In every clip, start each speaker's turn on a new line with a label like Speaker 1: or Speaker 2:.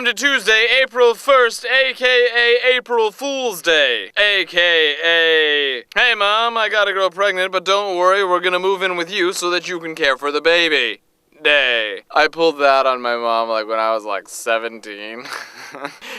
Speaker 1: Welcome to Tuesday, April 1st, aka April Fool's Day, aka... Hey Mom, I got a girl pregnant, but don't worry, we're gonna move in with you so that you can care for the baby. Day. I pulled that on my mom when I was 17.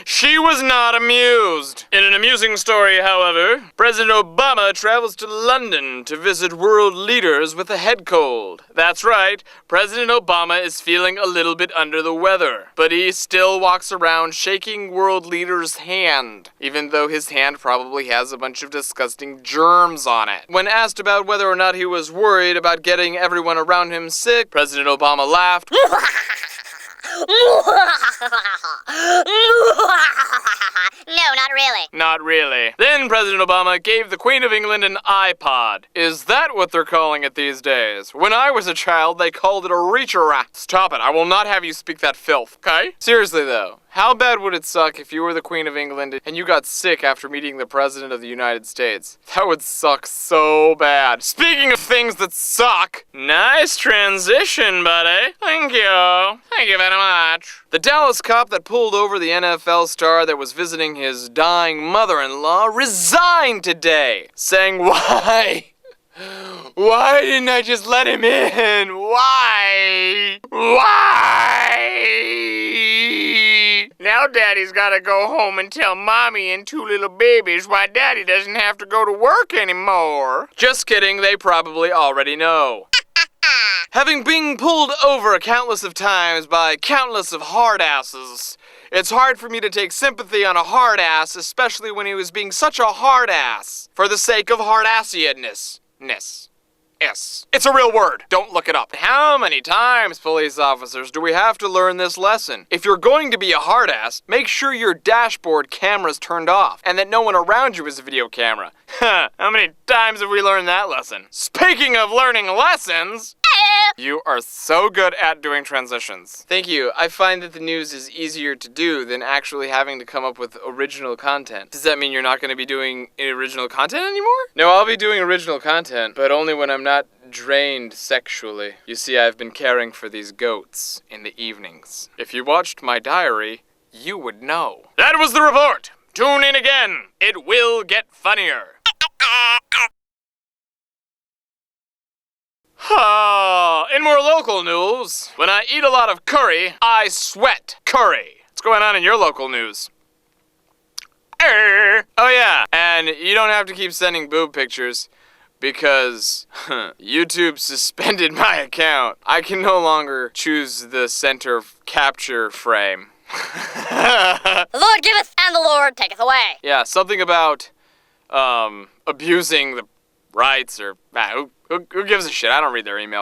Speaker 1: She was not amused. In an amusing story, however, President Obama travels to London to visit world leaders with a head cold. That's right, President Obama is feeling a little bit under the weather, but he still walks around shaking world leaders' hand, even though his hand probably has a bunch of disgusting germs on it. When asked about whether or not he was worried about getting everyone around him sick, President Obama laughed.
Speaker 2: No, not really.
Speaker 1: Not really. Then President Obama gave the Queen of England an iPod. Is that what they're calling it these days? When I was a child, they called it a reacher. Stop it, I will not have you speak that filth, okay? Seriously though, how bad would it suck if you were the Queen of England and you got sick after meeting the President of the United States? That would suck so bad. Speaking of things that suck, nice transition, buddy. Thank you. Thank you very much. The Dallas cop that pulled over the NFL star that was visiting his dying mother-in-law resigned today, saying, "Why? Why didn't I just let him in? Why? Now Daddy's gotta go home and tell Mommy and two little babies why Daddy doesn't have to go to work anymore." Just kidding, they probably already know. Having been pulled over countless of times by countless of hard asses, it's hard for me to take sympathy on a hard ass, especially when he was being such a hard ass, for the sake of hard-assedness. Yes. It's a real word. Don't look it up. How many times, police officers, do we have to learn this lesson? If you're going to be a hard ass, make sure your dashboard camera's turned off and that no one around you is a video camera. How many times have we learned that lesson? Speaking of learning lessons... You are so good at doing transitions. Thank you. I find that the news is easier to do than actually having to come up with original content. Does that mean you're not going to be doing original content anymore? No, I'll be doing original content, but only when I'm not drained sexually. You see, I've been caring for these goats in the evenings. If you watched my diary, you would know. That was the report. Tune in again. It will get funnier. In more local news, when I eat a lot of curry, I sweat curry. What's going on in your local news? Oh yeah, and you don't have to keep sending boob pictures because YouTube suspended my account. I can no longer choose the center capture frame.
Speaker 2: The Lord giveth and the Lord taketh away.
Speaker 1: Yeah, something about abusing the rights or who gives a shit? I don't read their email.